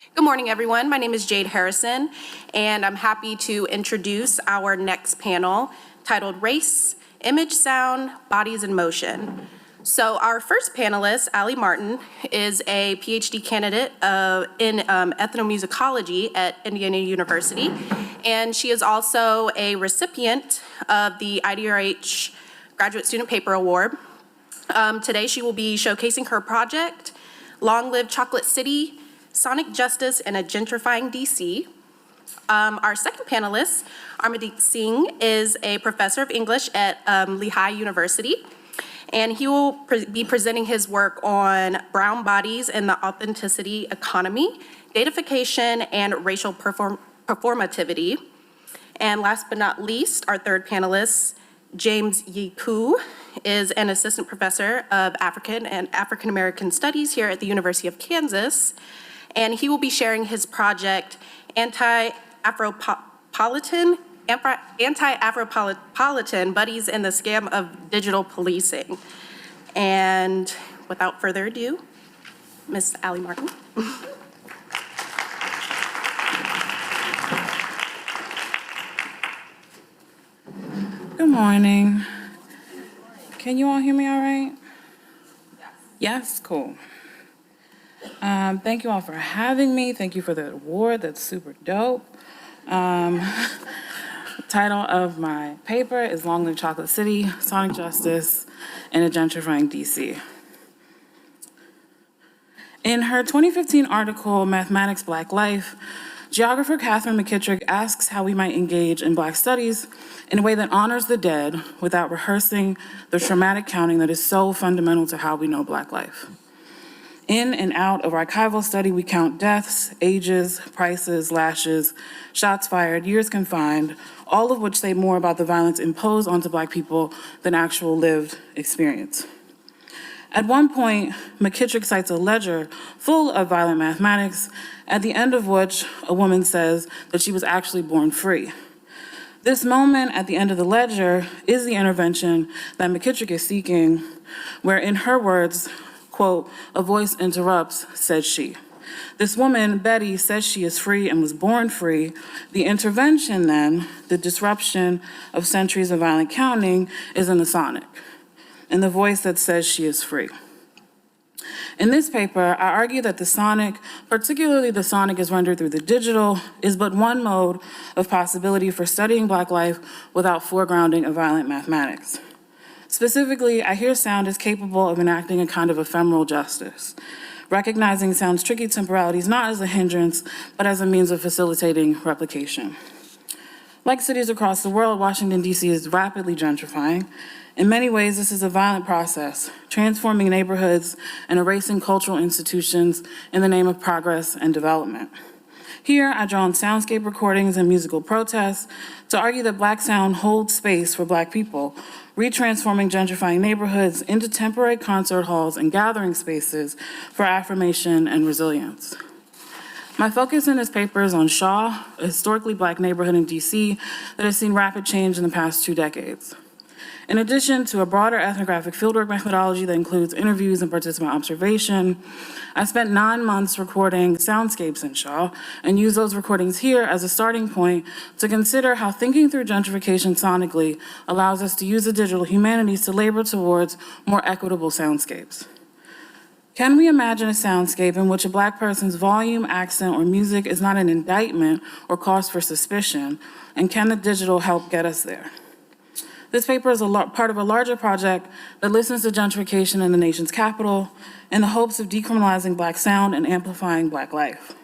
Good morning, everyone. My name is Jade Harrison, and I'm happy to introduce our next panel titled Race, Image, Sound, Bodies in Motion. So our first panelist, Allie Martin, is a PhD candidate in ethnomusicology at Indiana University, and she is also a recipient of the IDRH Graduate Student Paper Award. Today she will be showcasing her project, Long Live Chocolate City, Sonic Justice in a Gentrifying DC. Our second panelist, Amardeep Singh, is a professor of English at Lehigh University, and he will be presenting his work on brown bodies and the authenticity economy, datafication, and racial performativity. And last but not least, our third panelist, James Yeku, is an assistant professor of African and African American Studies here at the University of Kansas, and he will be sharing his project, Anti-Afropolitan, Buddies in the Scam of Digital Policing. And without further ado, Ms. Allie Martin. Good morning. Can you all hear me all right? Yes, cool. Thank you all for having me. Thank you for the award. That's super dope. The title of my paper is Long Live Chocolate City, Sonic Justice in a Gentrifying DC. In her 2015 article, Mathematics, Black Life, geographer Catherine McKittrick asks how we might engage in Black studies in a way that honors the dead without rehearsing the traumatic counting that is so fundamental to how we know Black life. In and out of archival study, we count deaths, ages, prices, lashes, shots fired, years confined, all of which say more about the violence imposed onto Black people than actual lived experience. At one point, McKittrick cites a ledger full of violent mathematics, at the end of which a woman says that she was actually born free. This moment at the end of the ledger is the intervention that McKittrick is seeking, where in her words, quote, "A voice interrupts," said she. This woman, Betty, says she is free and was born free. The intervention then, the disruption of centuries of violent counting, is in the sonic, in the voice that says she is free. In this paper, I argue that the sonic, particularly the sonic as rendered through the digital, is but one mode of possibility for studying Black life without foregrounding of violent mathematics. Specifically, I hear sound is capable of enacting a kind of ephemeral justice, recognizing sound's tricky temporalities not as a hindrance, but as a means of facilitating replication. Like cities across the world, Washington, D.C. is rapidly gentrifying. In many ways, this is a violent process, transforming neighborhoods and erasing cultural institutions in the name of progress and development. Here, I draw on soundscape recordings and musical protests to argue that Black sound holds space for Black people, retransforming gentrifying neighborhoods into temporary concert halls and gathering spaces for affirmation and resilience. My focus in this paper is on Shaw, a historically Black neighborhood in DC that has seen rapid change in the past 2 decades. In addition to a broader ethnographic fieldwork methodology that includes interviews and participant observation, I spent 9 months recording soundscapes in Shaw and used those recordings here as a starting point to consider how thinking through gentrification sonically allows us to use the digital humanities to labor towards more equitable soundscapes. Can we imagine a soundscape in which a Black person's volume, accent, or music is not an indictment or cause for suspicion, and can the digital help get us there? This paper is part of a larger project that listens to gentrification in the nation's capital in the hopes of decriminalizing Black sound and amplifying Black life.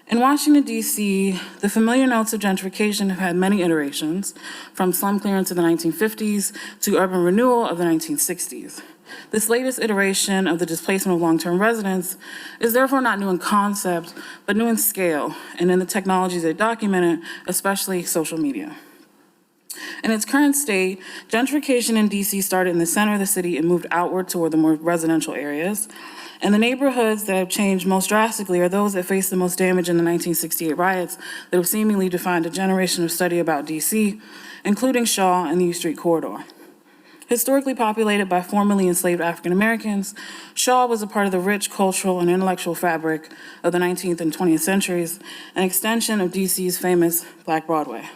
In Washington, D.C., the familiar notes of gentrification have had many iterations, from slum clearance in the 1950s to urban renewal of the 1960s. This latest iteration of the displacement of long-term residents is therefore not new in concept, but new in scale and in the technologies they document it, especially social media. In its current state, gentrification in DC started in the center of the city and moved outward toward the more residential areas. And the neighborhoods that have changed most drastically are those that faced the most damage in the 1968 riots that have seemingly defined a generation of study about DC, including Shaw and the U Street corridor. Historically populated by formerly enslaved African Americans, Shaw was a part of the rich cultural and intellectual fabric of the 19th and 20th centuries, an extension of DC's famous Black Broadway.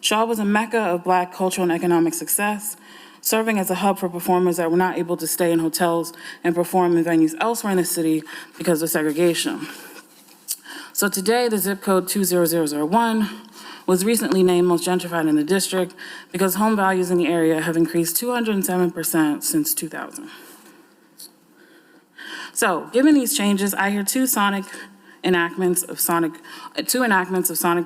Shaw was a mecca of Black cultural and economic success, serving as a hub for performers that were not able to stay in hotels and perform in venues elsewhere in the city because of segregation. So today, the zip code 20001 was recently named most gentrified in the district because home values in the area have increased 207% since 2000. So, given these changes, I hear two enactments of Sonic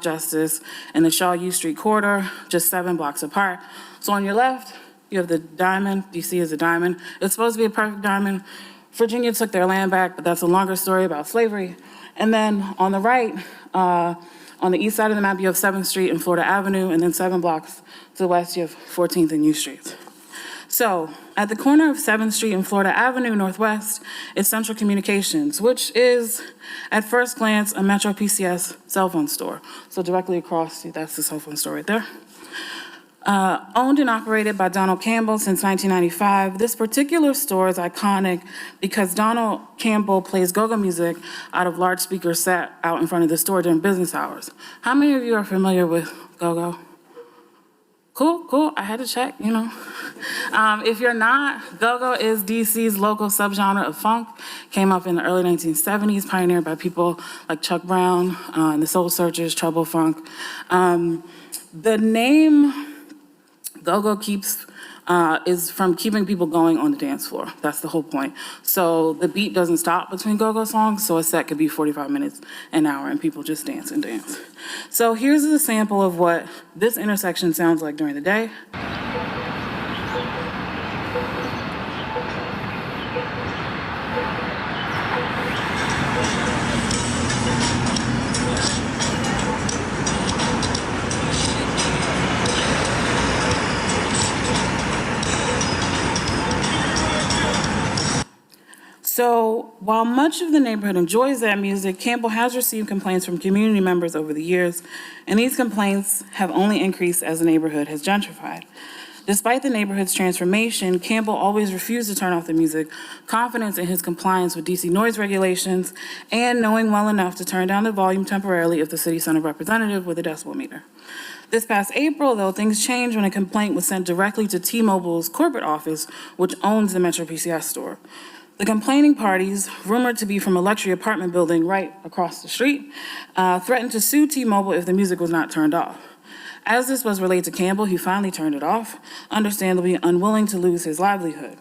Justice in the Shaw U Street corridor, just 7 blocks apart. So on your left, you have the diamond. DC is a diamond. It's supposed to be a perfect diamond. Virginia took their land back, but that's a longer story about slavery. And then on the right, on the east side of the map, you have 7th Street and Florida Avenue, and then 7 blocks to the west, you have 14th and U Street. So, at the corner of 7th Street and Florida Avenue Northwest is Central Communications, which is, at first glance, a Metro PCS cell phone store. So directly across, that's the cell phone store right there. Owned and operated by Donald Campbell since 1995, this particular store is iconic because Donald Campbell plays go-go music out of large speakers set out in front of the store during business hours. How many of you are familiar with go-go? Cool, I had to check, you know. If you're not, go-go is DC's local subgenre of funk, came up in the early 1970s, pioneered by people like Chuck Brown and the Soul Searchers, Trouble Funk. The name go-go is from keeping people going on the dance floor. That's the whole point. So the beat doesn't stop between go-go songs, so a set could be 45 minutes, an hour, and people just dance and dance. So here's a sample of what this intersection sounds like during the day. So while much of the neighborhood enjoys that music, Campbell has received complaints from community members over the years, and these complaints have only increased as the neighborhood has gentrified. Despite the neighborhood's transformation, Campbell always refused to turn off the music, confident in his compliance with DC noise regulations, and knowing well enough to turn down the volume temporarily if the city sent a representative with a decibel meter. This past April, though, things changed when a complaint was sent directly to T-Mobile's corporate office, which owns the Metro PCS store. The complaining parties, rumored to be from a luxury apartment building right across the street, threatened to sue T-Mobile if the music was not turned off. As this was relayed to Campbell, he finally turned it off, understandably unwilling to lose his livelihood.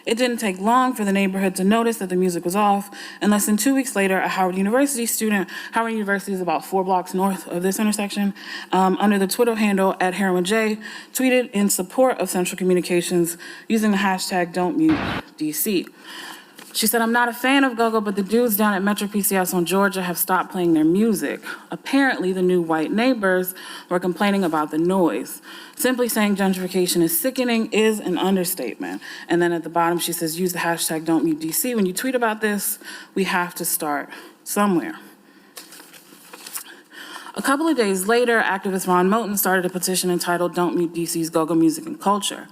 It didn't take long for the neighborhood to notice that the music was off, and less than 2 weeks later, a Howard University student, Howard University is about 4 blocks north of this intersection, under the Twitter handle @HeroinJ, tweeted in support of Central Communications using the hashtag #Don'tMuteDC. She said, "I'm not a fan of go-go, but the dudes down at Metro PCS on Georgia have stopped playing their music. Apparently, the new white neighbors were complaining about the noise. Simply saying gentrification is sickening is an understatement." And then at the bottom, she says, use the hashtag #Don'tMuteDC. When you tweet about this, we have to start somewhere. A couple of days later, activist Ron Moten started a petition entitled "Don't Mute DC's Go-Go Music and Culture."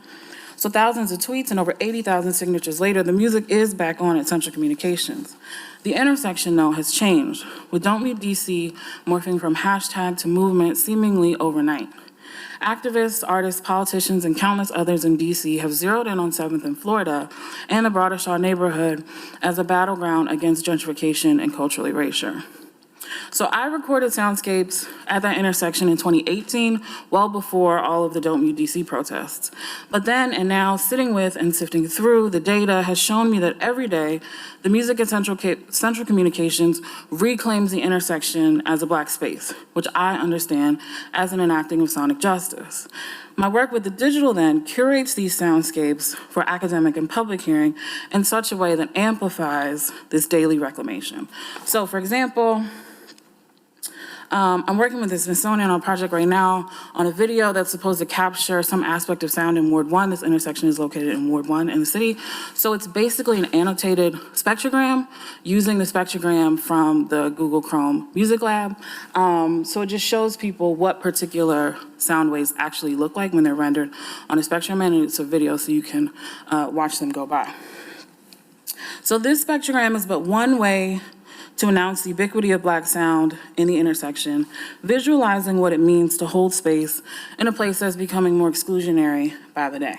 So thousands of tweets and over 80,000 signatures later, the music is back on at Central Communications. The intersection, though, has changed, with Don't Mute DC morphing from hashtag to movement seemingly overnight. Activists, artists, politicians, and countless others in DC have zeroed in on 7th and Florida and the broader Shaw neighborhood as a battleground against gentrification and cultural erasure. So I recorded soundscapes at that intersection in 2018, well before all of the Don't Mute DC protests. But then and now, sitting with and sifting through the data has shown me that every day, the music at Central Communications reclaims the intersection as a Black space, which I understand as an enacting of sonic justice. My work with the digital then curates these soundscapes for academic and public hearing in such a way that amplifies this daily reclamation. So for example, I'm working with the Smithsonian on a project right now on a video that's supposed to capture some aspect of sound in Ward 1. This intersection is located in Ward 1 in the city. So it's basically an annotated spectrogram using the spectrogram from the Google Chrome Music Lab. So it just shows people what particular sound waves actually look like when they're rendered on a spectrum, and it's a video so you can watch them go by. So this spectrogram is but one way to announce the ubiquity of Black sound in the intersection, visualizing what it means to hold space in a place that's becoming more exclusionary by the day.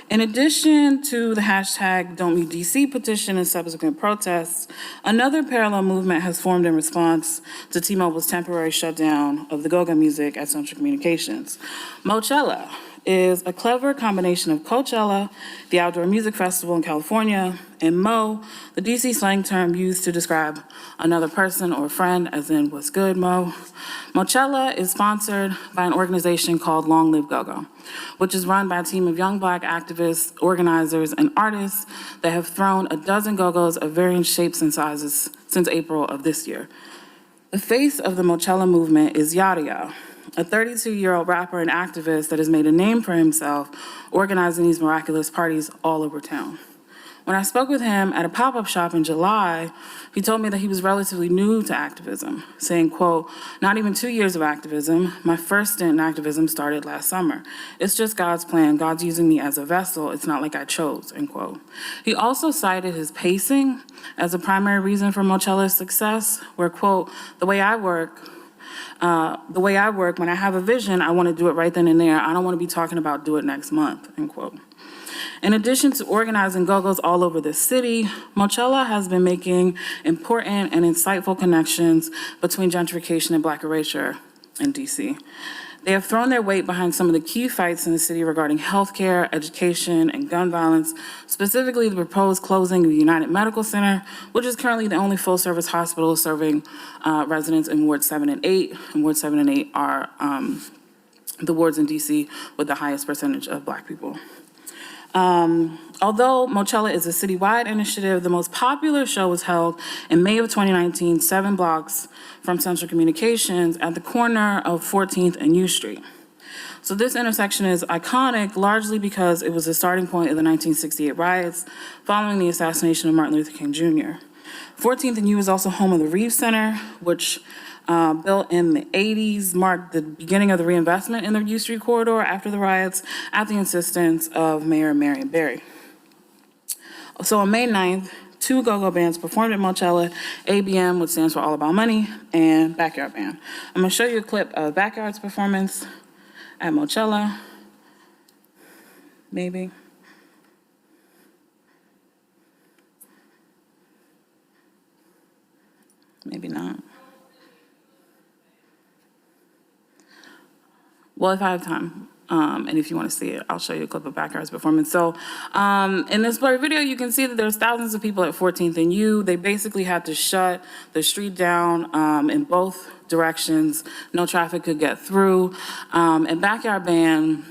In addition to the hashtag Don't Leave DC petition and subsequent protests, another parallel movement has formed in response to T-Mobile's temporary shutdown of the go-go music at Central Communications. Mochella is a clever combination of Coachella, the outdoor music festival in California, and Mo, the DC slang term used to describe another person or friend, as in what's good, Mo. Mochella is sponsored by an organization called Long Live Go-Go, which is run by a team of young Black activists, organizers, and artists that have thrown a dozen go-gos of varying shapes and sizes since April of this year. The face of the Mochella movement is Yada, a 32-year-old rapper and activist that has made a name for himself organizing these miraculous parties all over town. When I spoke with him at a pop-up shop in July, he told me that he was relatively new to activism, saying, quote, "Not even 2 years of activism. My first stint in activism started last summer. It's just God's plan. God's using me as a vessel. It's not like I chose," end quote. He also cited his pacing as a primary reason for Mochella's success, where, quote, the way I work, when I have a vision, I want to do it right then and there. I don't want to be talking about do it next month, end quote. In addition to organizing go-go's all over the city, Mochella has been making important and insightful connections between gentrification and Black erasure in DC. They have thrown their weight behind some of the key fights in the city regarding healthcare, education, and gun violence, specifically the proposed closing of the United Medical Center, which is currently the only full-service hospital serving residents in Ward 7 and 8. And Ward 7 and 8 are the wards in DC with the highest percentage of Black people. Although Mochella is a citywide initiative, the most popular show was held in May of 2019, 7 blocks from Central Communications at the corner of 14th and U Street. So this intersection is iconic largely because it was the starting point of the 1968 riots following the assassination of Martin Luther King Jr. 14th and U is also home of the Reeves Center, which built in the 80s, marked the beginning of the reinvestment in the U Street corridor after the riots at the insistence of Mayor Marion Barry. So on May 9th, 2 go-go bands performed at Mochella, ABM, which stands for All About Money, and Backyard Band. I'm gonna show you a clip of Backyard's performance at Mochella, maybe. Maybe not. Well, if I have time, and if you want to see it, I'll show you a clip of Backyard's performance. So in this blurry video, you can see that there's thousands of people at 14th and U. They basically had to shut the street down in both directions. No traffic could get through. And Backyard Band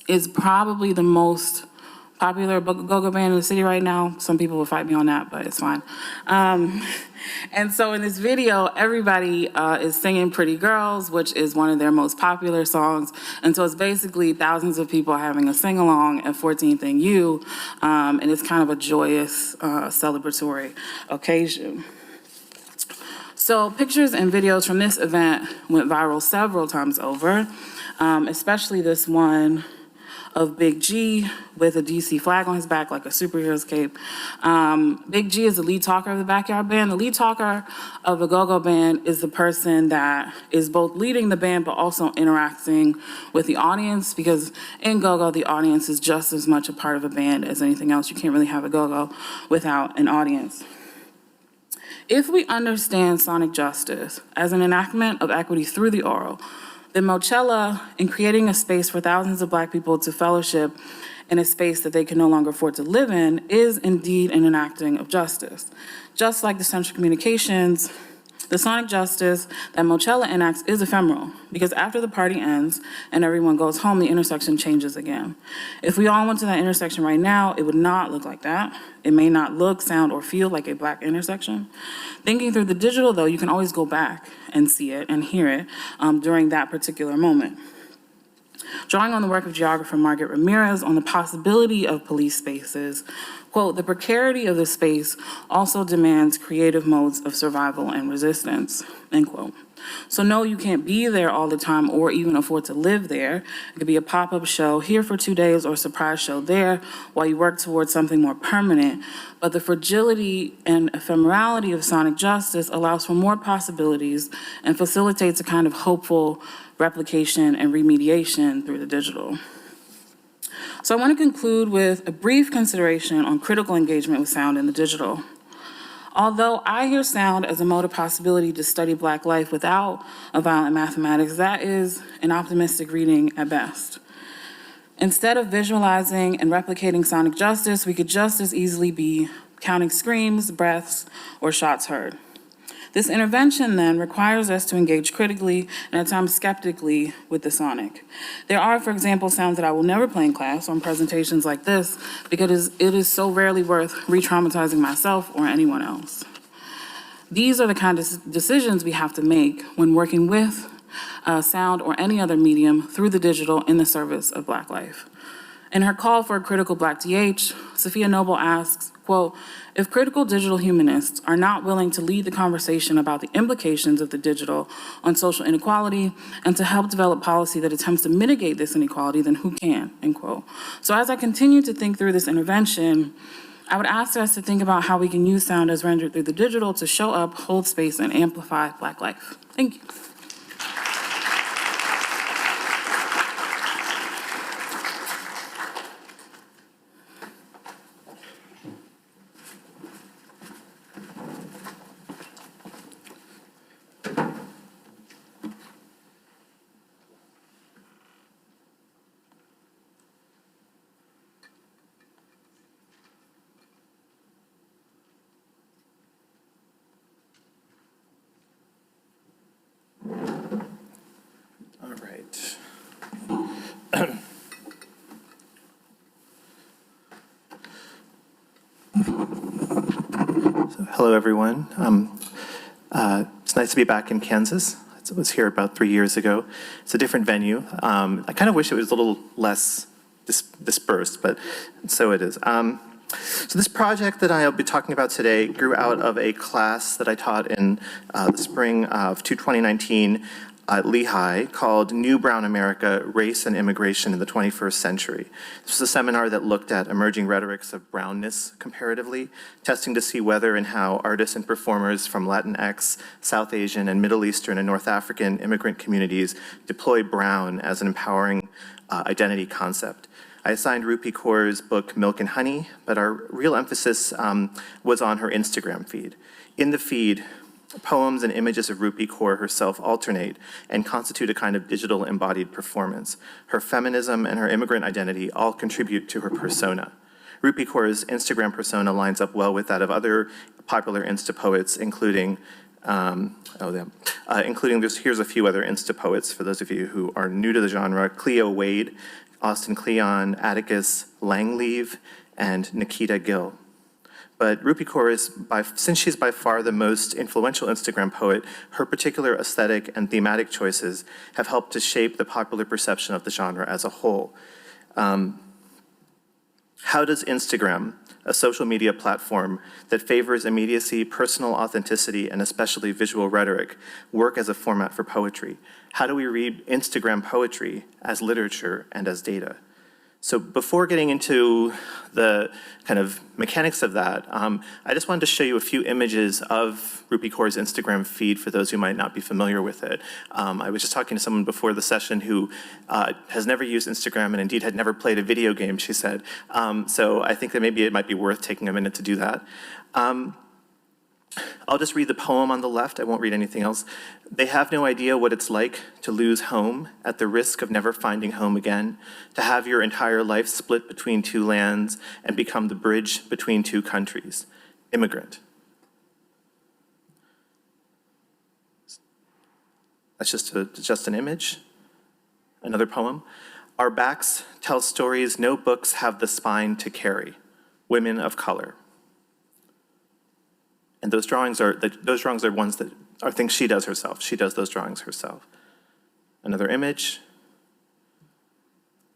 is probably the most popular go-go band in the city right now. Some people will fight me on that, but it's fine. And so in this video, everybody is singing Pretty Girls, which is one of their most popular songs. And so it's basically thousands of people having a sing-along at 14th and U, and it's kind of a joyous, celebratory occasion. So pictures and videos from this event went viral several times over, especially this one of Big G with a DC flag on his back like a superhero's cape. Big G is the lead talker of the Backyard Band. The lead talker of a go-go band is the person that is both leading the band but also interacting with the audience, because in go-go, the audience is just as much a part of a band as anything else. You can't really have a go-go without an audience. If we understand sonic justice as an enactment of equity through the oral, then Mochella, in creating a space for thousands of Black people to fellowship in a space that they can no longer afford to live in, is indeed an enacting of justice. Just like the Central Communications The sonic justice that Mochella enacts is ephemeral, because after the party ends and everyone goes home, the intersection changes again. If we all went to that intersection right now, it would not look like that. It may not look, sound, or feel like a Black intersection. Thinking through the digital, though, you can always go back and see it and hear it during that particular moment. Drawing on the work of geographer Margaret Ramirez on the possibility of police spaces, quote, "The precarity of the space also demands creative modes of survival and resistance," end quote. So no, you can't be there all the time or even afford to live there. It could be a pop-up show here for 2 days or a surprise show there while you work towards something more permanent. But the fragility and ephemerality of sonic justice allows for more possibilities and facilitates a kind of hopeful replication and remediation through the digital. So I want to conclude with a brief consideration on critical engagement with sound in the digital. Although I hear sound as a mode of possibility to study Black life without a violent mathematics, that is an optimistic reading at best. Instead of visualizing and replicating sonic justice, we could just as easily be counting screams, breaths, or shots heard. This intervention then requires us to engage critically and at times skeptically with the sonic. There are, for example, sounds that I will never play in class on presentations like this because it is so rarely worth re-traumatizing myself or anyone else. These are the kind of decisions we have to make when working with sound or any other medium through the digital in the service of Black life. In her call for a critical Black DH, Sophia Noble asks, quote, "If critical digital humanists are not willing to lead the conversation about the implications of the digital on social inequality and to help develop policy that attempts to mitigate this inequality, then who can?" End quote. So as I continue to think through this intervention, I would ask us to think about how we can use sound as rendered through the digital to show up, hold space, and amplify Black life. Thank you. All right. So, hello, everyone. It's nice to be back in Kansas. I was here about 3 years ago. It's a different venue. I kind of wish it was a little less dispersed, but so it is. So this project that I'll be talking about today grew out of a class that I taught in the spring of 2019 at Lehigh called New Brown America, Race and Immigration in the 21st Century. This was a seminar that looked at emerging rhetorics of brownness comparatively, testing to see whether and how artists and performers from Latinx, South Asian, and Middle Eastern and North African immigrant communities deploy brown as an empowering identity concept. I assigned Rupi Kaur's book, Milk and Honey, but our real emphasis was on her Instagram feed. In the feed, poems and images of Rupi Kaur herself alternate and constitute a kind of digital embodied performance. Her feminism and her immigrant identity all contribute to her persona. Rupi Kaur's Instagram persona lines up well with that of other popular Insta poets, including here's a few other Insta poets for those of you who are new to the genre: Cleo Wade, Austin Kleon, Atticus Langleave, and Nikita Gill. But Rupi Kaur since she's by far the most influential Instagram poet, her particular aesthetic and thematic choices have helped to shape the popular perception of the genre as a whole. How does Instagram, a social media platform that favors immediacy, personal authenticity, and especially visual rhetoric, work as a format for poetry? How do we read Instagram poetry as literature and as data? So before getting into the kind of mechanics of that, I just wanted to show you a few images of Rupi Kaur's Instagram feed for those who might not be familiar with it. I was just talking to someone before the session who has never used Instagram and indeed had never played a video game, she said. So I think that maybe it might be worth taking a minute to do that. I'll just read the poem on the left. I won't read anything else. They have no idea what it's like to lose home at the risk of never finding home again, to have your entire life split between two lands and become the bridge between two countries. Immigrant. That's just an image. Another poem. Our backs tell stories no books have the spine to carry. Women of color. And those drawings are ones that are things she does herself. She does those drawings herself. Another image.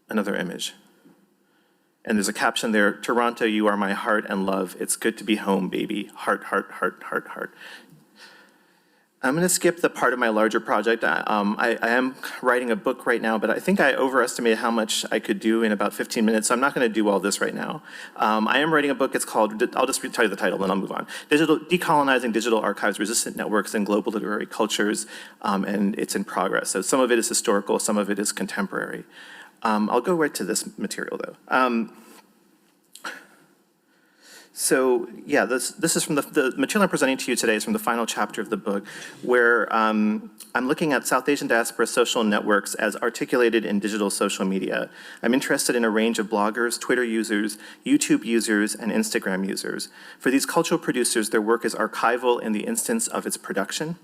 Another image. And there's a caption there, Toronto, you are my heart and love. It's good to be home, baby. Heart, heart, heart, heart, heart. I'm gonna skip the part of my larger project. I am writing a book right now, but I think I overestimated how much I could do in about 15 minutes, so I'm not gonna do all this right now. I am writing a book, it's called, I'll just tell you the title, then I'll move on. Decolonizing Digital Archives, Resistant Networks and Global Literary Cultures, and it's in progress. So some of it is historical, some of it is contemporary. I'll go right to this material though. So yeah, this is from the material I'm presenting to you today is from the final chapter of the book, where I'm looking at South Asian diaspora social networks as articulated in digital social media. I'm interested in a range of bloggers, Twitter users, YouTube users, and Instagram users. For these cultural producers, their work is archival in the instance of its production.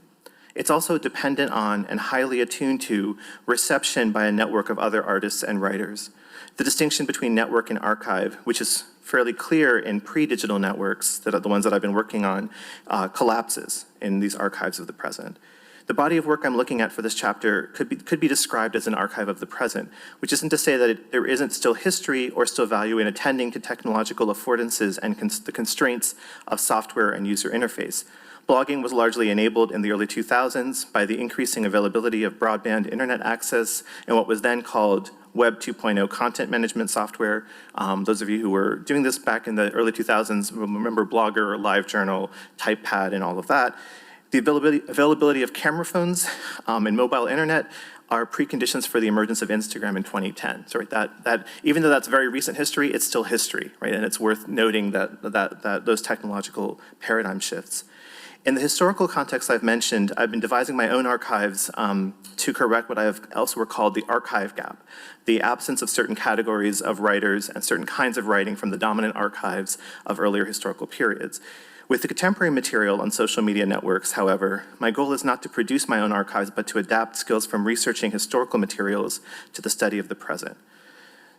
It's also dependent on and highly attuned to reception by a network of other artists and writers. The distinction between network and archive, which is fairly clear in pre-digital networks, that are the ones that I've been working on, collapses in these archives of the present. The body of work I'm looking at for this chapter could be described as an archive of the present, which isn't to say that there isn't still history or still value in attending to technological affordances and the constraints of software and user interface. Blogging was largely enabled in the early 2000s by the increasing availability of broadband internet access and what was then called Web 2.0 content management software. Those of you who were doing this back in the early 2000s remember Blogger, LiveJournal, TypePad, and all of that. The availability of camera phones and mobile internet are preconditions for the emergence of Instagram in 2010. So right, that even though that's very recent history, it's still history, right? And it's worth noting that those technological paradigm shifts. In the historical context I've mentioned, I've been devising my own archives to correct what I have elsewhere called the archive gap, the absence of certain categories of writers and certain kinds of writing from the dominant archives of earlier historical periods. With the contemporary material on social media networks, however, my goal is not to produce my own archives, but to adapt skills from researching historical materials to the study of the present.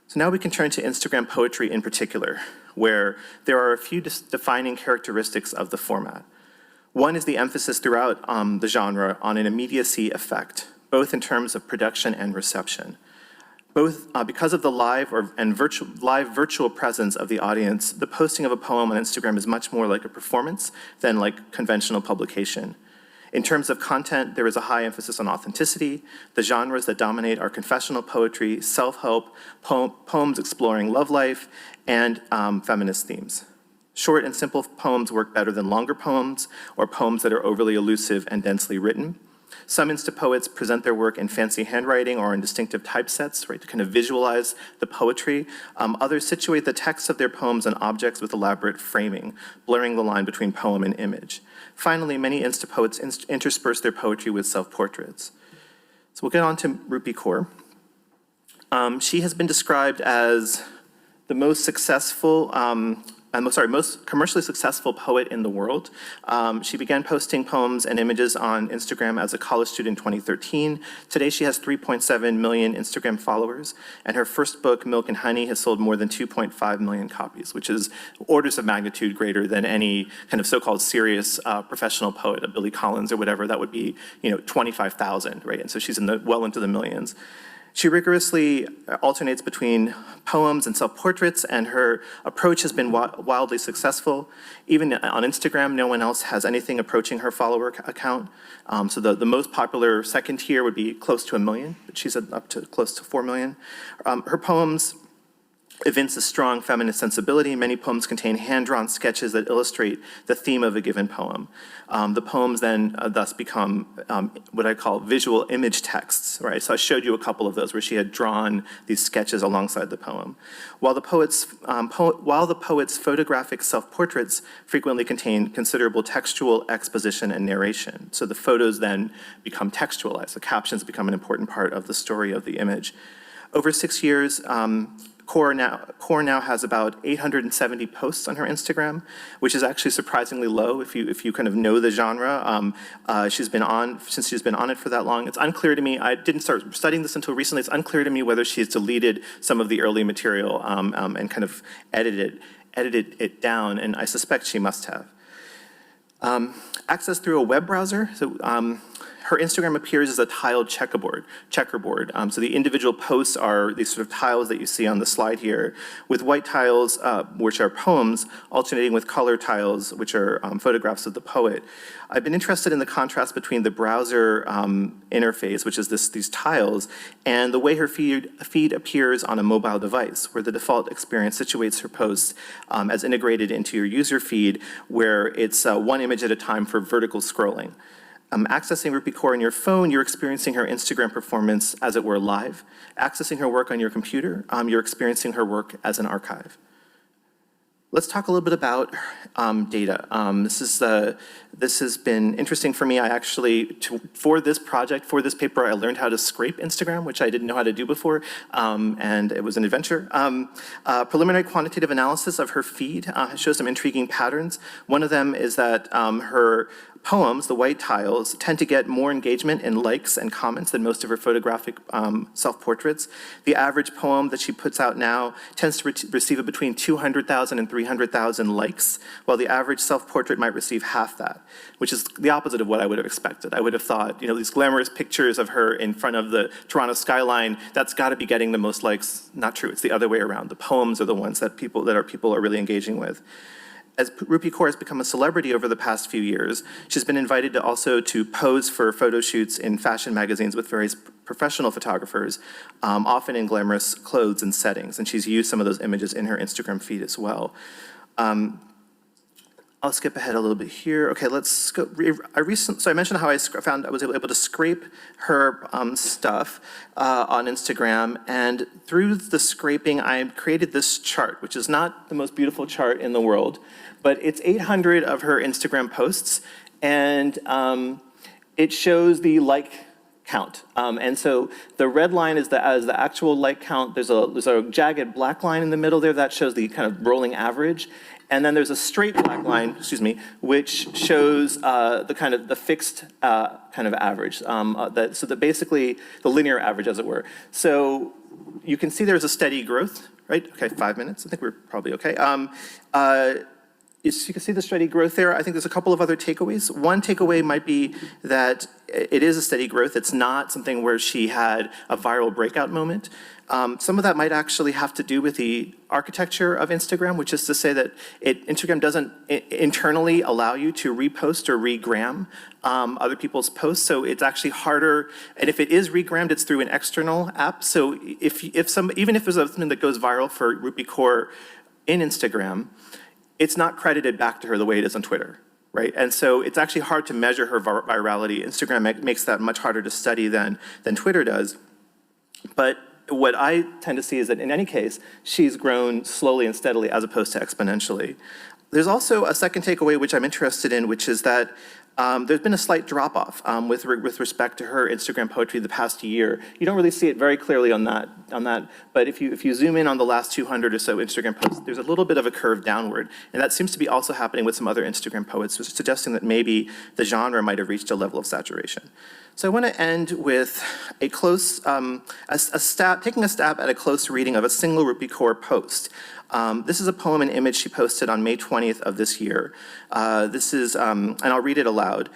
So now we can turn to Instagram poetry in particular, where there are a few defining characteristics of the format. One is the emphasis throughout the genre on an immediacy effect, both in terms of production and reception. Both because of the live virtual presence of the audience, the posting of a poem on Instagram is much more like a performance than like conventional publication. In terms of content, there is a high emphasis on authenticity. The genres that dominate are confessional poetry, self-help, poems exploring love life, and feminist themes. Short and simple poems work better than longer poems or poems that are overly elusive and densely written. Some Insta poets present their work in fancy handwriting or in distinctive typesets, right, to kind of visualize the poetry. Others situate the text of their poems on objects with elaborate framing, blurring the line between poem and image. Finally, many Insta poets intersperse their poetry with self-portraits. So we'll get on to Rupi Kaur. She has been described as the most most commercially successful poet in the world. She began posting poems and images on Instagram as a college student in 2013. Today she has 3.7 million Instagram followers, and her first book, Milk and Honey, has sold more than 2.5 million copies, which is orders of magnitude greater than any kind of so-called serious professional poet, a Billy Collins or whatever. That would be 25,000, right? And so she's well into the millions. She rigorously alternates between poems and self-portraits, and her approach has been wildly successful. Even on Instagram, no one else has anything approaching her follower account. So the most popular second tier would be close to 1 million, but she's up to close to 4 million. Her poems evince a strong feminist sensibility. Many poems contain hand-drawn sketches that illustrate the theme of a given poem. The poems then thus become what I call visual image texts, right? So I showed you a couple of those where she had drawn these sketches alongside the poem. While the poet's photographic self-portraits frequently contain considerable textual exposition and narration. So the photos then become textualized. The captions become an important part of the story of the image. Over 6 years, Core now has about 870 posts on her Instagram, which is actually surprisingly low if you kind of know the genre. Since she's been on it for that long. It's unclear to me, I didn't start studying this until recently, it's unclear to me whether she's deleted some of the early material and kind of edited it down, and I suspect she must have. Access through a web browser. So her Instagram appears as a tiled checkerboard. So the individual posts are these sort of tiles that you see on the slide here, with white tiles, which are poems, alternating with color tiles, which are photographs of the poet. I've been interested in the contrast between the browser interface, which is these tiles, and the way her feed appears on a mobile device, where the default experience situates her posts as integrated into your user feed, where it's one image at a time for vertical scrolling. Accessing Rupi Kaur on your phone, you're experiencing her Instagram performance as it were live. Accessing her work on your computer, you're experiencing her work as an archive. Let's talk a little bit about data. This has been interesting for me. I actually, for this project, for this paper, I learned how to scrape Instagram, which I didn't know how to do before, and it was an adventure. Preliminary quantitative analysis of her feed shows some intriguing patterns. One of them is that her poems, the white tiles, tend to get more engagement and likes and comments than most of her photographic self-portraits. The average poem that she puts out now tends to receive between 200,000 and 300,000 likes, while the average self-portrait might receive half that, which is the opposite of what I would have expected. I would have thought, these glamorous pictures of her in front of the Toronto skyline, that's got to be getting the most likes. Not true. It's the other way around. The poems are the ones that people are really engaging with. As Rupi Kaur has become a celebrity over the past few years, she's been invited to pose for photo shoots in fashion magazines with various professional photographers, often in glamorous clothes and settings, and she's used some of those images in her Instagram feed as well. I'll skip ahead a little bit here. Okay, let's go. So I mentioned how I was able to scrape her stuff on Instagram, and through the scraping, I created this chart, which is not the most beautiful chart in the world, but it's 800 of her Instagram posts, and it shows the like count. And so the red line is the actual like count. There's a jagged black line in the middle there that shows the kind of rolling average. And then there's a straight black line, which shows the fixed kind of average. So that basically the linear average, as it were. So you can see there's a steady growth, right? Okay, 5 minutes. I think we're probably okay. You can see the steady growth there. I think there's a couple of other takeaways. One takeaway might be that it is a steady growth. It's not something where she had a viral breakout moment. Some of that might actually have to do with the architecture of Instagram, which is to say that Instagram doesn't internally allow you to repost or regram other people's posts, so it's actually harder. And if it is regrammed, it's through an external app. So even if there's something that goes viral for Rupi Kaur in Instagram, it's not credited back to her the way it is on Twitter, right? And so it's actually hard to measure her virality. Instagram makes that much harder to study than Twitter does. But what I tend to see is that in any case, she's grown slowly and steadily as opposed to exponentially. There's also a second takeaway which I'm interested in, which is that there's been a slight drop-off with respect to her Instagram poetry the past year. You don't really see it very clearly on that, but if you zoom in on the last 200 or so Instagram posts, there's a little bit of a curve downward, and that seems to be also happening with some other Instagram poets, suggesting that maybe the genre might have reached a level of saturation. So I want to end with a close, taking a stab at a close reading of a single Rupi Kaur post. This is a poem and image she posted on May 20th of this year. This is, and I'll read it aloud.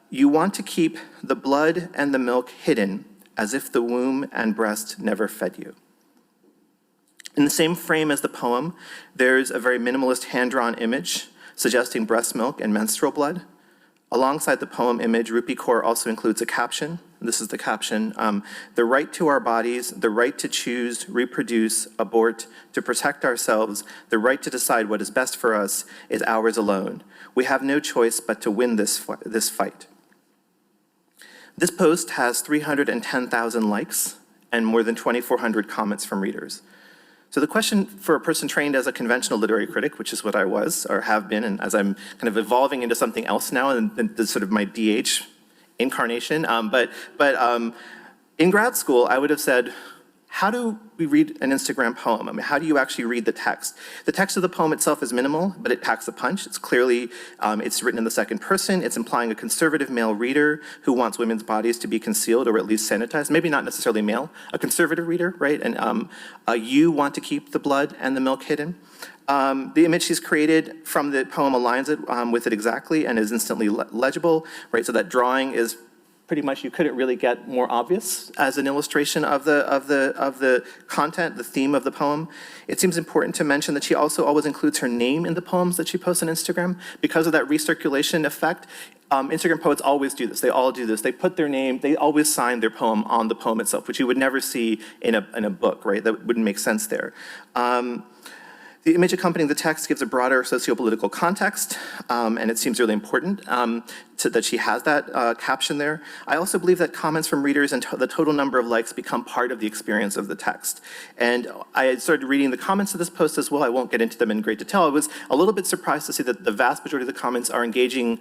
You want to keep the blood and the milk hidden as if the womb and breast never fed you. In the same frame as the poem, there's a very minimalist hand-drawn image suggesting breast milk and menstrual blood. Alongside the poem image, Rupi Kaur also includes a caption. This is the caption: the right to our bodies, the right to choose, reproduce, abort, to protect ourselves, the right to decide what is best for us is ours alone. We have no choice but to win this fight. This post has 310,000 likes and more than 2,400 comments from readers. So the question for a person trained as a conventional literary critic, which is what I was or have been, and as I'm kind of evolving into something else now, and this sort of my DH incarnation, but in grad school, I would have said, how do we read an Instagram poem? I mean, how do you actually read the text? The text of the poem itself is minimal, but it packs a punch. It's clearly, it's written in the second person. It's implying a conservative male reader who wants women's bodies to be concealed or at least sanitized. Maybe not necessarily male, a conservative reader, right? And you want to keep the blood and the milk hidden. The image she's created from the poem aligns it with it exactly and is instantly legible, right? So that drawing is pretty much, you couldn't really get more obvious as an illustration of the content, the theme of the poem. It seems important to mention that she also always includes her name in the poems that she posts on Instagram. Because of that recirculation effect, Instagram poets always do this. They all do this. They put their name, they always sign their poem on the poem itself, which you would never see in a book, right? That wouldn't make sense there. The image accompanying the text gives a broader socio-political context, and it seems really important that she has that caption there. I also believe that comments from readers and the total number of likes become part of the experience of the text. And I started reading the comments of this post as well. I won't get into them in great detail. I was a little bit surprised to see that the vast majority of the comments are engaging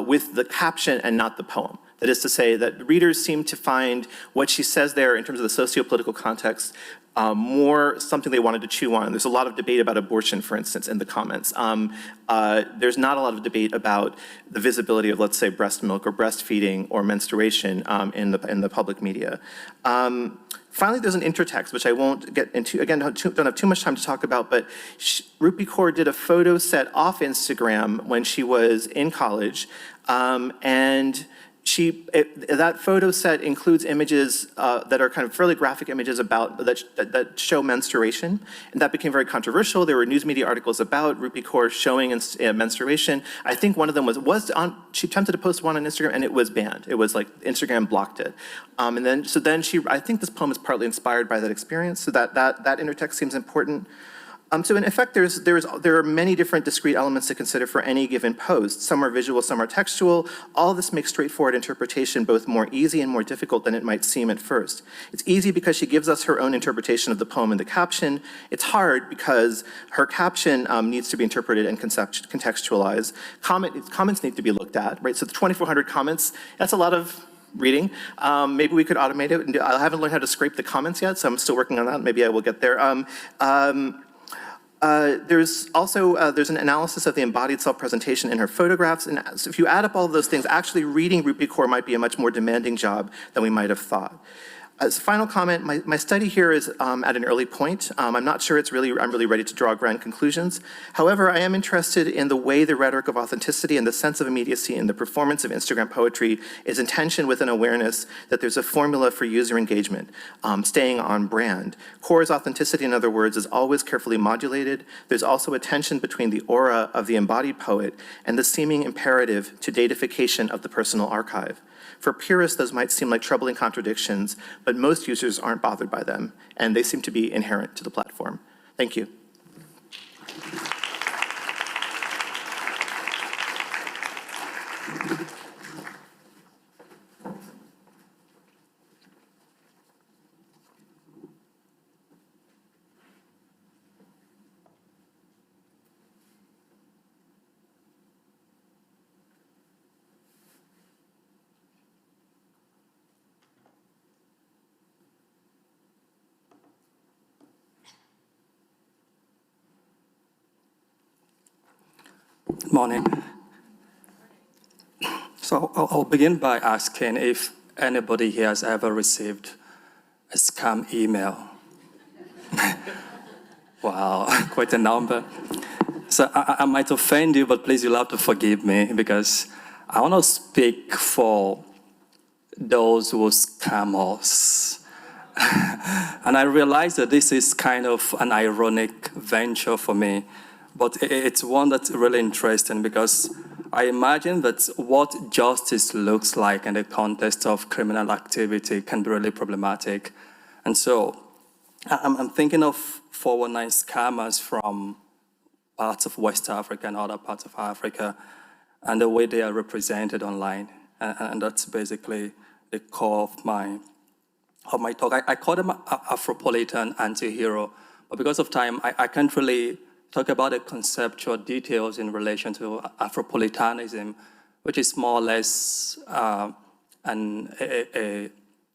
with the caption and not the poem. That is to say that readers seem to find what she says there in terms of the socio-political context more something they wanted to chew on. There's a lot of debate about abortion, for instance, in the comments. There's not a lot of debate about the visibility of, let's say, breast milk or breastfeeding or menstruation in the public media. Finally, there's an intertext, which I won't get into. Again, don't have too much time to talk about, but Rupi Kaur did a photo set off Instagram when she was in college, and that photo set includes images that are kind of fairly graphic images about that show menstruation, and that became very controversial. There were news media articles about Rupi Kaur showing menstruation. I think one of them was on. She attempted to post one on Instagram, and it was banned. It was like Instagram blocked it, and then I think this poem is partly inspired by that experience. So that intertext seems important. So in effect, there are many different discrete elements to consider for any given post. Some are visual, some are textual. All of this makes straightforward interpretation both more easy and more difficult than it might seem at first. It's easy because she gives us her own interpretation of the poem in the caption. It's hard because her caption needs to be interpreted and contextualized. Comments need to be looked at, right? So the 2,400 comments, that's a lot of reading. Maybe we could automate it. I haven't learned how to scrape the comments yet, so I'm still working on that. Maybe I will get there. There's an analysis of the embodied self-presentation in her photographs, and so if you add up all of those things, actually reading Rupi Kaur might be a much more demanding job than we might have thought. As a final comment, my study here is at an early point. I'm not sure I'm really ready to draw grand conclusions. However, I am interested in the way the rhetoric of authenticity and the sense of immediacy in the performance of Instagram poetry is in tension with an awareness that there's a formula for user engagement, staying on brand. Kaur's authenticity, in other words, is always carefully modulated. There's also a tension between the aura of the embodied poet and the seeming imperative to datafication of the personal archive. For purists, those might seem like troubling contradictions, but most users aren't bothered by them, and they seem to be inherent to the platform. Thank you. Morning. So I'll begin by asking if anybody here has ever received a scam email. Wow, quite a number. So I might offend you, but please, you'll have to forgive me because I want to speak for those who scam us. And I realize that this is kind of an ironic venture for me, but it's one that's really interesting because I imagine that what justice looks like in the context of criminal activity can be really problematic. And so I'm thinking of 419 scammers from parts of West Africa and other parts of Africa and the way they are represented online. And that's basically the core of my talk. I call them Afropolitan anti-hero, but because of time, I can't really talk about the conceptual details in relation to Afropolitanism, which is more or less a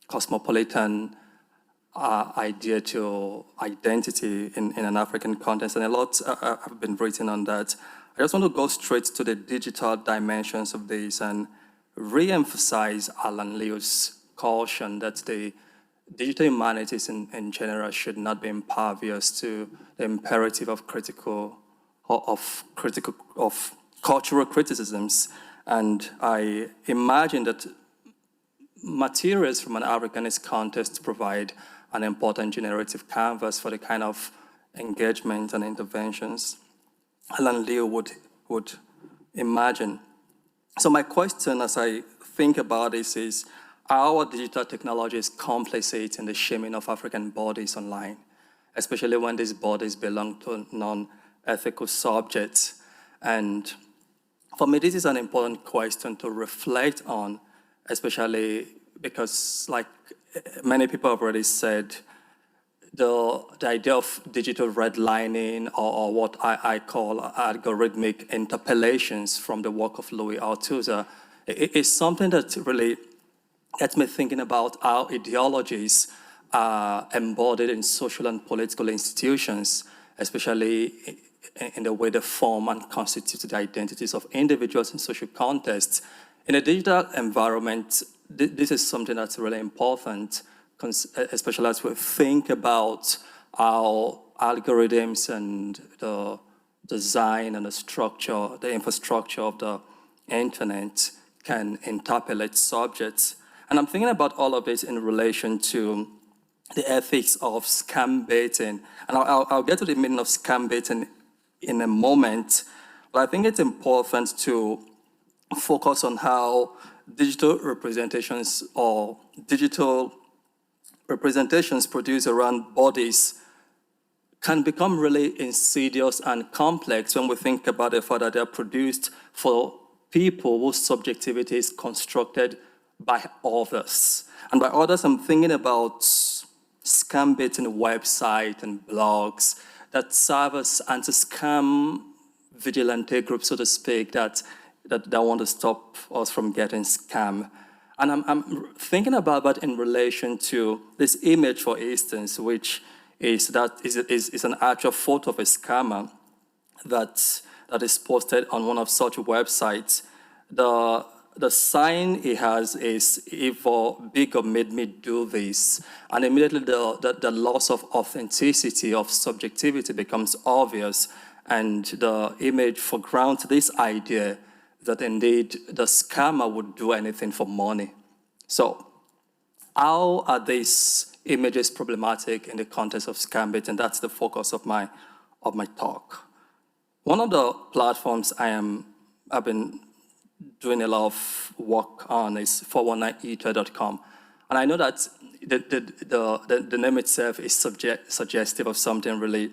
cosmopolitan idea to identity in an African context, and a lot have been written on that. I just want to go straight to the digital dimensions of this and re-emphasize Alan Leo's caution that the digital humanities in general should not be impervious to the imperative of cultural criticisms. And I imagine that materials from an Africanist context provide an important generative canvas for the kind of engagement and interventions Alan Leo would imagine. So my question as I think about this is, how are digital technologies complicit in the shaming of African bodies online, especially when these bodies belong to non-ethical subjects? And for me, this is an important question to reflect on, especially because, like many people have already said, the idea of digital redlining or what I call algorithmic interpellations from the work of Louis Althusser is something that really gets me thinking about how ideologies are embodied in social and political institutions, especially in the way they form and constitute the identities of individuals in social contexts. In a digital environment, this is something that's really important, especially as we think about how algorithms and the design and the structure, the infrastructure of the internet can interpolate subjects. And I'm thinking about all of this in relation to the ethics of scam baiting. And I'll get to the meaning of scam baiting in a moment, but I think it's important to focus on how digital representations or digital representations produced around bodies can become really insidious and complex when we think about the fact that they're produced for people whose subjectivity is constructed by others. And by others, I'm thinking about scam baiting websites and blogs that serve as anti-scam vigilante groups, so to speak, that want to stop us from getting scammed. And I'm thinking about that in relation to this image, for instance, which is an actual photo of a scammer that is posted on one of such websites. The sign he has is, "If Bigger made me do this," and immediately the loss of authenticity, of subjectivity becomes obvious, and the image foregrounds this idea that indeed the scammer would do anything for money. So how are these images problematic in the context of scam baiting? And that's the focus of my talk. One of the platforms I've been doing a lot of work on is 419ether.com. And I know that the name itself is suggestive of something really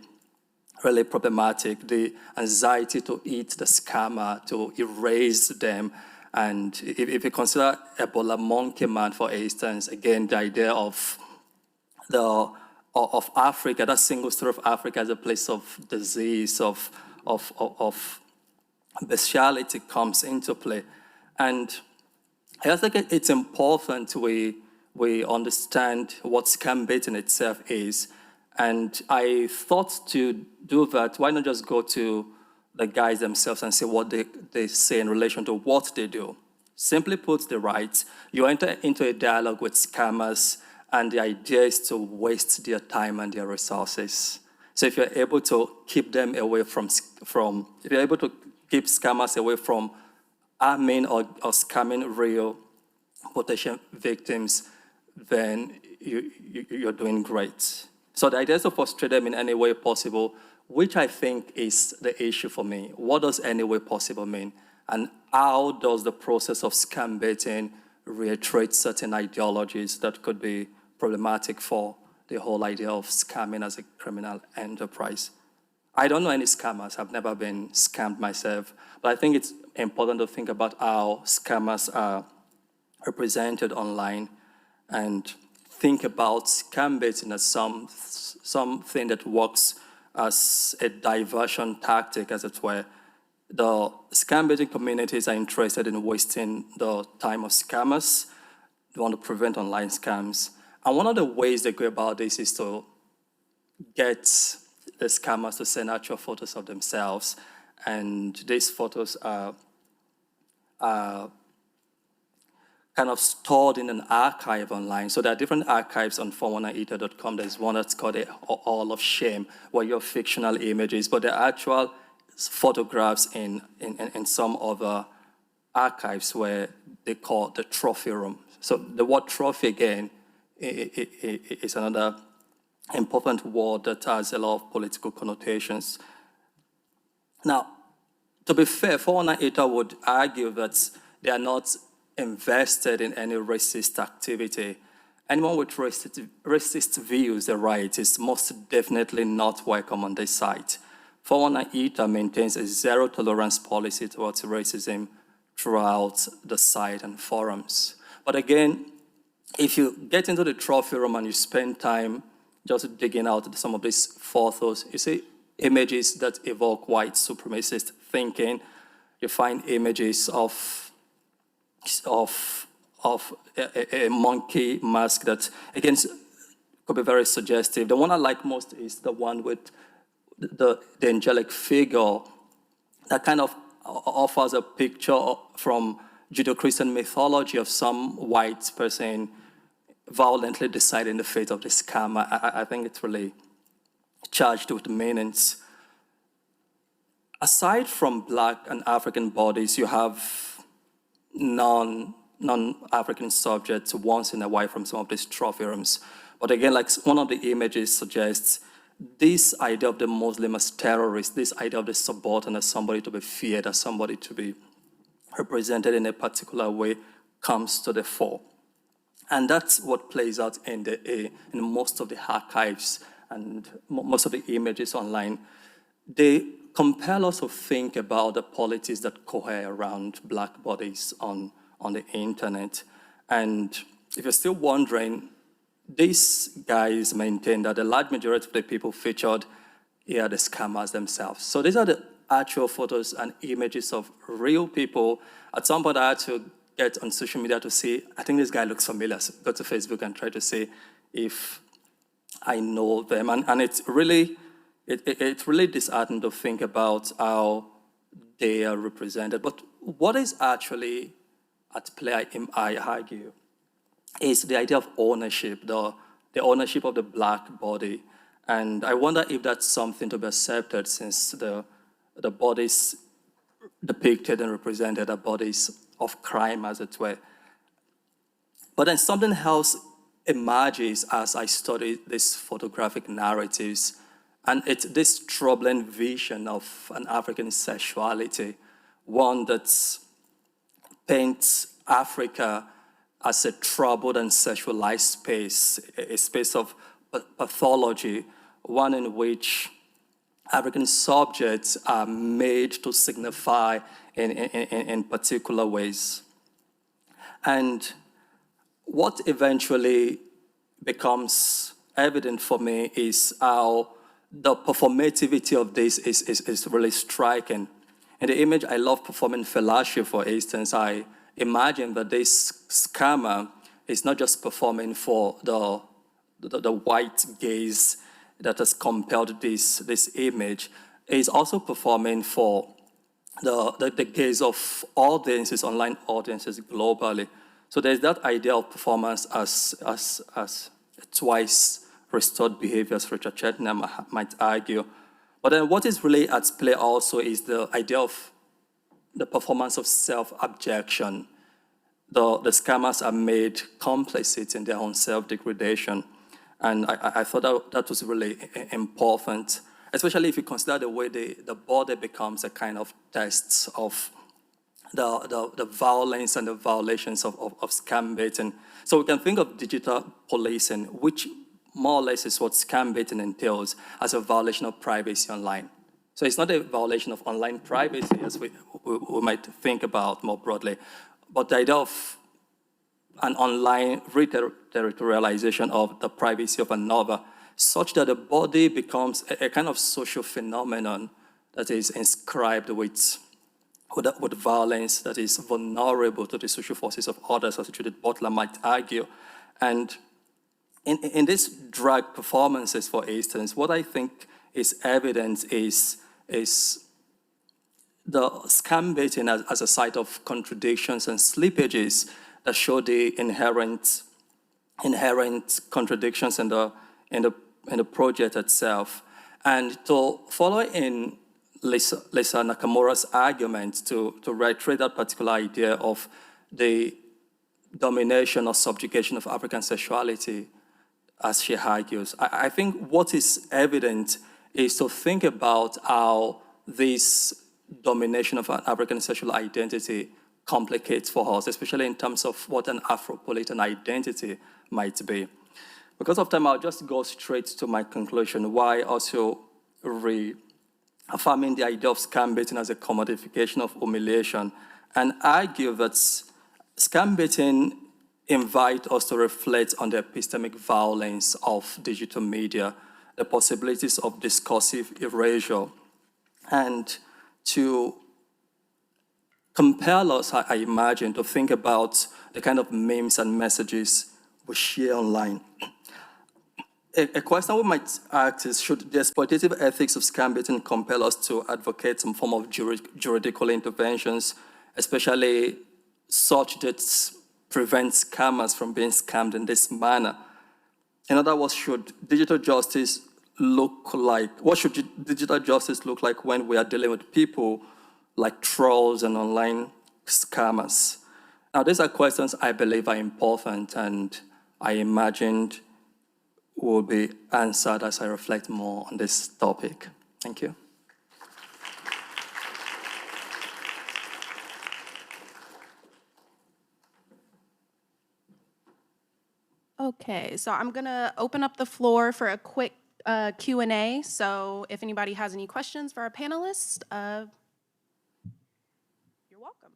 problematic, the anxiety to eat the scammer, to erase them. And if you consider Ebola Monkey Man, for instance, again, the idea of Africa, that single story of Africa as a place of disease, of bestiality comes into play. And I think it's important we understand what scam baiting itself is. And I thought to do that, why not just go to the guys themselves and see what they say in relation to what they do. Simply put, the right, you enter into a dialogue with scammers, and the idea is to waste their time and their resources. So if you're able to keep them away if you're able to keep scammers away from harming or scamming real potential victims, then you're doing great. So the idea is to frustrate them in any way possible, which I think is the issue for me. What does any way possible mean? And how does the process of scam baiting reiterate certain ideologies that could be problematic for the whole idea of scamming as a criminal enterprise? I don't know any scammers. I've never been scammed myself. But I think it's important to think about how scammers are represented online and think about scam baiting as something that works as a diversion tactic, as it were. The scam baiting communities are interested in wasting the time of scammers. They want to prevent online scams. And one of the ways they go about this is to get the scammers to send actual photos of themselves. And these photos are kind of stored in an archive online. So there are different archives on 419ether.com. There's one that's called a Hall of Shame, where you have fictional images, but the actual photographs in some other archives where they call the trophy room. So the word trophy, again, is another important word that has a lot of political connotations. Now, to be fair, 419ether would argue that they are not invested in any racist activity. Anyone with racist views, they write, is most definitely not welcome on this site. 419ether maintains a zero-tolerance policy towards racism throughout the site and forums. But again, if you get into the trophy room and you spend time just digging out some of these photos, you see images that evoke white supremacist thinking. You find images of a monkey mask that, again, could be very suggestive. The one I like most is the one with the angelic figure that kind of offers a picture from Judeo-Christian mythology of some white person violently deciding the fate of the scammer. I think it's really charged with meanings. Aside from Black and African bodies, you have non-African subjects once in a while from some of these trophy rooms. But again, like one of the images suggests, this idea of the Muslim as terrorist, this idea of the subaltern as somebody to be feared, as somebody to be represented in a particular way, comes to the fore. And that's what plays out in most of the archives and most of the images online. They compel us to think about the politics that cohere around Black bodies on the internet. And if you're still wondering, these guys maintain that the large majority of the people featured are the scammers themselves. So these are the actual photos and images of real people. At some point, I had to get on social media to see, I think this guy looks familiar. So go to Facebook and try to see if I know them. And it's really disheartening to think about how they are represented. But what is actually at play, I argue, is the idea of ownership, the ownership of the Black body. And I wonder if that's something to be accepted, since the bodies depicted and represented are bodies of crime, as it were. But then something else emerges as I study these photographic narratives, and it's this troubling vision of an African sexuality, one that paints Africa as a troubled and sexualized space, a space of pathology, one in which African subjects are made to signify in particular ways. And what eventually becomes evident for me is how the performativity of this is really striking. In the image, I love performing fellatio, for instance. I imagine that this scammer is not just performing for the white gaze that has compelled this image, is also performing for the gaze of audiences, online audiences globally. So there's that idea of performance as twice restored behavior, as Richard Chetnam might argue. But then what is really at play also is the idea of the performance of self-abjection. The scammers are made complicit in their own self-degradation. And I thought that was really important, especially if you consider the way the body becomes a kind of test of the violence and the violations of scam baiting. So we can think of digital policing, which more or less is what scam baiting entails, as a violation of privacy online. So it's not a violation of online privacy, as we might think about more broadly, but the idea of an online re-territorialization of the privacy of another, such that the body becomes a kind of social phenomenon that is inscribed with violence, that is vulnerable to the social forces of others, as Judith Butler might argue. And in these drag performances, for instance, what I think is evident is the scam baiting as a site of contradictions and slippages that show the inherent contradictions in the project itself. And to follow in Lisa Nakamura's argument to reiterate that particular idea of the domination or subjugation of African sexuality, as she argues, I think what is evident is to think about how this domination of an African sexual identity complicates for us, especially in terms of what an Afropolitan identity might be. Because of time, I'll just go straight to my conclusion, why also reaffirming the idea of scam baiting as a commodification of humiliation, and argue that scam baiting invite us to reflect on the epistemic violence of digital media, the possibilities of discursive erasure, and to compel us, I imagine, to think about the kind of memes and messages we share online. A question we might ask is, should the exploitative ethics of scam baiting compel us to advocate some form of juridical interventions, especially such that prevents scammers from being scammed in this manner? In other words, should digital justice look like, what should digital justice look like when we are dealing with people like trolls and online scammers? Now, these are questions I believe are important, and I imagined will be answered as I reflect more on this topic. Thank you. Okay, so I'm gonna open up the floor for a quick Q&A. So if anybody has any questions for our panelists, you're welcome.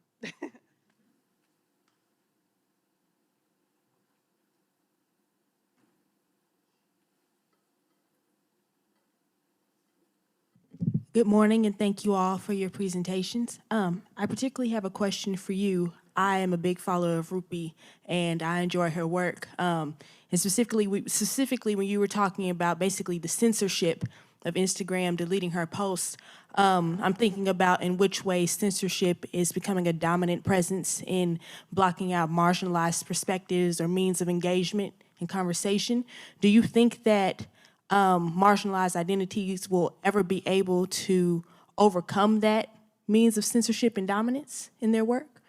Good morning, and thank you all for your presentations. I particularly have a question for you. I am a big follower of Rupi, and I enjoy her work. And specifically when you were talking about basically the censorship of Instagram deleting her posts, I'm thinking about in which way censorship is becoming a dominant presence in blocking out marginalized perspectives or means of engagement and conversation. Do you think that marginalized identities will ever be able to overcome that means of censorship and dominance in their work?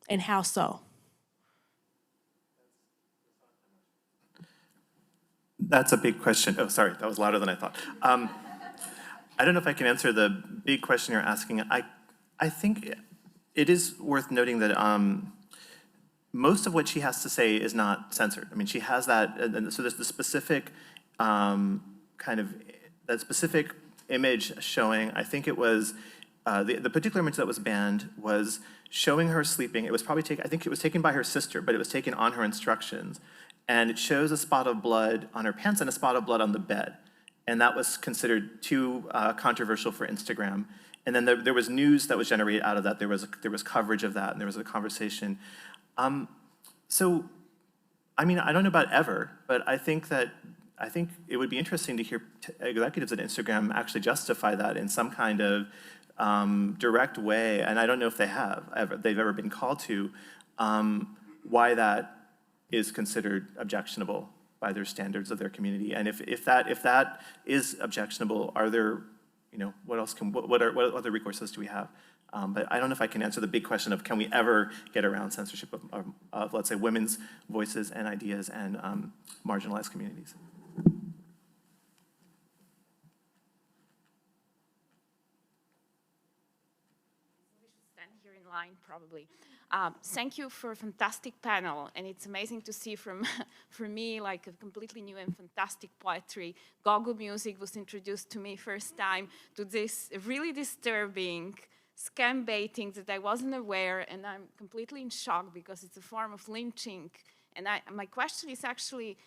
And how so? That's a big question. Oh, sorry, that was louder than I thought. I don't know if I can answer the big question you're asking. I think it is worth noting that most of what she has to say is not censored. I mean, she has that, and so there's the specific that specific image showing, I think it was, the particular image that was banned was showing her sleeping. It was probably taken, I think it was taken by her sister, but it was taken on her instructions. And it shows a spot of blood on her pants and a spot of blood on the bed. And that was considered too controversial for Instagram. And then there was news that was generated out of that. There was coverage of that, and there was a conversation. So, I mean, I don't know about ever, but I think it would be interesting to hear executives at Instagram actually justify that in some kind of direct way. And I don't know if they've ever been called to why that is considered objectionable by their standards of their community. And if that is objectionable, are there, what other recourses do we have? But I don't know if I can answer the big question of can we ever get around censorship of let's say, women's voices and ideas and marginalized communities. We should stand here in line, probably. Thank you for a fantastic panel, and it's amazing to see for me, like a completely new and fantastic poetry. Gogo music was introduced to me first time to this really disturbing scam baiting that I wasn't aware, and I'm completely in shock because it's a form of lynching. And my question is actually,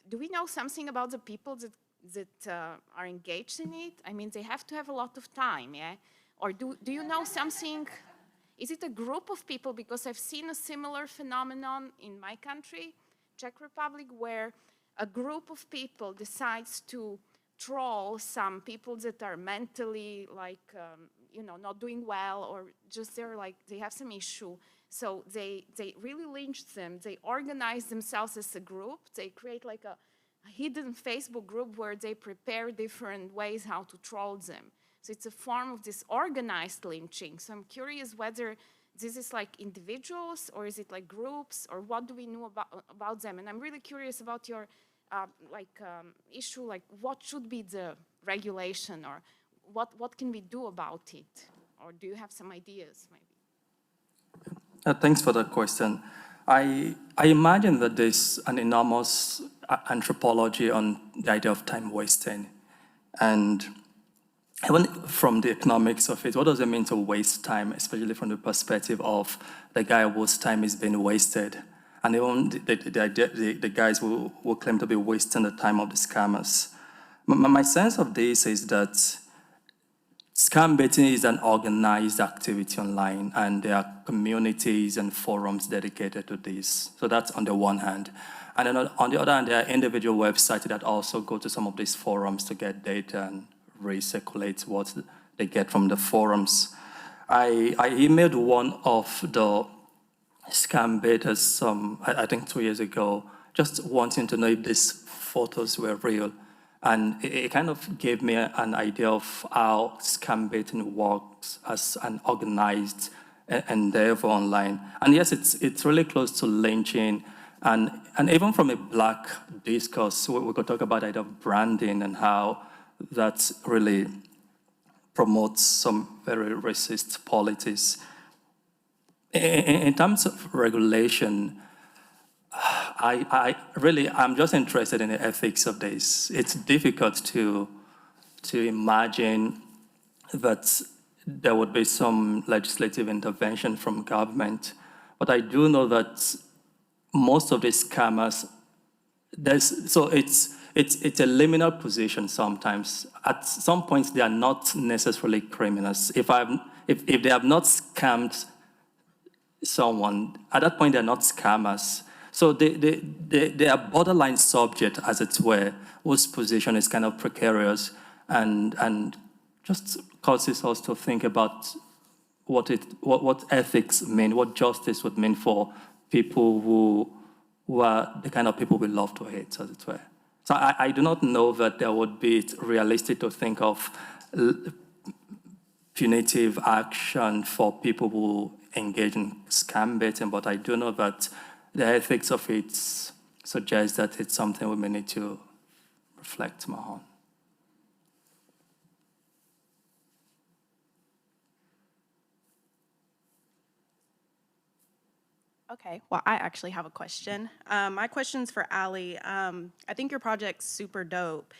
do we know something about the people that are engaged in it? I mean, they have to have a lot of time, yeah? Or do you know something? Is it a group of people? Because I've seen a similar phenomenon in my country. Czech Republic where a group of people decides to troll some people that are mentally not doing well, or just they have some issue. So they really lynch them. They organize themselves as a group. They create like a hidden Facebook group where they prepare different ways how to troll them. So it's a form of this organized lynching. So I'm curious whether this is like individuals, or is it like groups, or what do we know about them? And I'm really curious about your issue, like what should be the regulation, or what can we do about it? Or do you have some ideas maybe? Thanks for that question. I imagine that there's an enormous anthropology on the idea of time wasting. And even from the economics of it, what does it mean to waste time, especially from the perspective of the guy whose time is being wasted? And even the guys who claim to be wasting the time of the scammers. My sense of this is that scam baiting is an organized activity online, and there are communities and forums dedicated to this. So that's on the one hand. And then on the other hand, there are individual websites that also go to some of these forums to get data and recirculate what they get from the forums. I emailed one of the scam baiters I think 2 years ago, just wanting to know if these photos were real. And it kind of gave me an idea of how scam baiting works as an organized endeavor online. And yes, it's really close to lynching. And even from a Black discourse, we could talk about the idea of branding and how that really promotes some very racist politics. In terms of regulation, I'm just interested in the ethics of this. It's difficult to imagine that there would be some legislative intervention from government, but I do know that most of these scammers, it's a liminal position sometimes. At some points, they are not necessarily criminals. If they have not scammed someone, at that point they're not scammers. So they are borderline subject, as it were, whose position is kind of precarious, and just causes us to think about what ethics mean, what justice would mean for people who are the kind of people we love to hate, as it were. So I do not know that there would be realistic to think of punitive action for people who engage in scam baiting, but I do know that the ethics of it suggests that it's something we may need to reflect more on. Okay, well, I actually have a question. My question's for Allie. I think your project's super dope.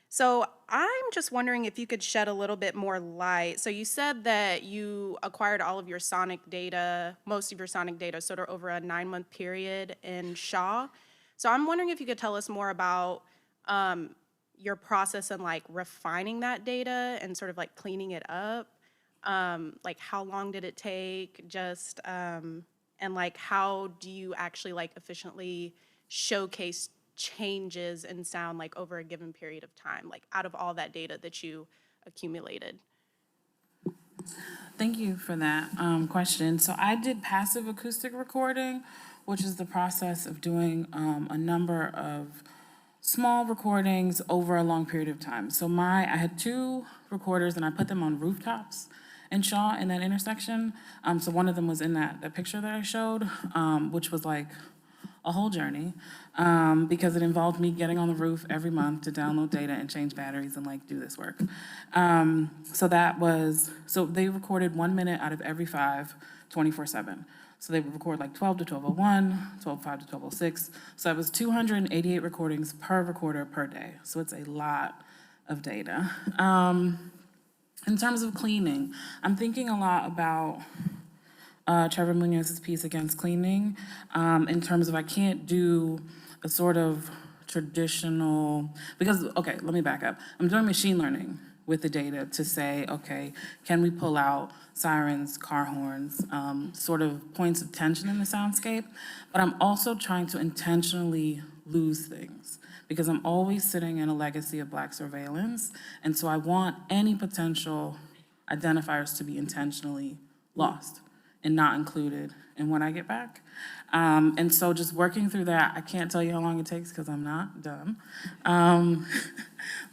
So I'm just wondering if you could shed a little bit more light. So you said that you acquired all of your sonic data, most of your sonic data, sort of over a 9-month period in Shaw. So I'm wondering if you could tell us more about your process in like refining that data and sort of like cleaning it up. Like how long did it take, just, and like how do you actually like efficiently showcase changes in sound like over a given period of time, like out of all that data that you accumulated? Thank you for that question. So I did passive acoustic recording, which is the process of doing a number of small recordings over a long period of time. So I had 2 recorders and I put them on rooftops in Shaw in that intersection. So one of them was in that picture that I showed, which was like a whole journey because it involved me getting on the roof every month to download data and change batteries and like do this work. So they recorded 1 minute out of every 5, 24/7. So they would record like 12 to 12:01, 12:05 to 12:06. So that was 288 recordings per recorder per day. So it's a lot of data. In terms of cleaning, I'm thinking a lot about Trevor Munoz's piece against cleaning in terms of I can't do a sort of traditional, because, okay, let me back up. I'm doing machine learning with the data to say, okay, can we pull out sirens, car horns, sort of points of tension in the soundscape? But I'm also trying to intentionally lose things, because I'm always sitting in a legacy of Black surveillance, and so I want any potential identifiers to be intentionally lost and not included in what I get back. And so just working through that, I can't tell you how long it takes because I'm not done.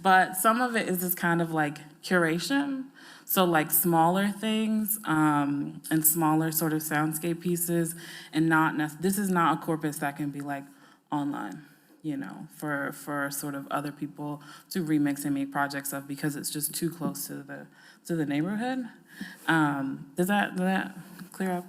But some of it is just kind of like curation. So like smaller things and smaller sort of soundscape pieces, and this is not a corpus that can be like online, you know, for sort of other people to remix and make projects of, because it's just too close to the neighborhood. Does that clear up?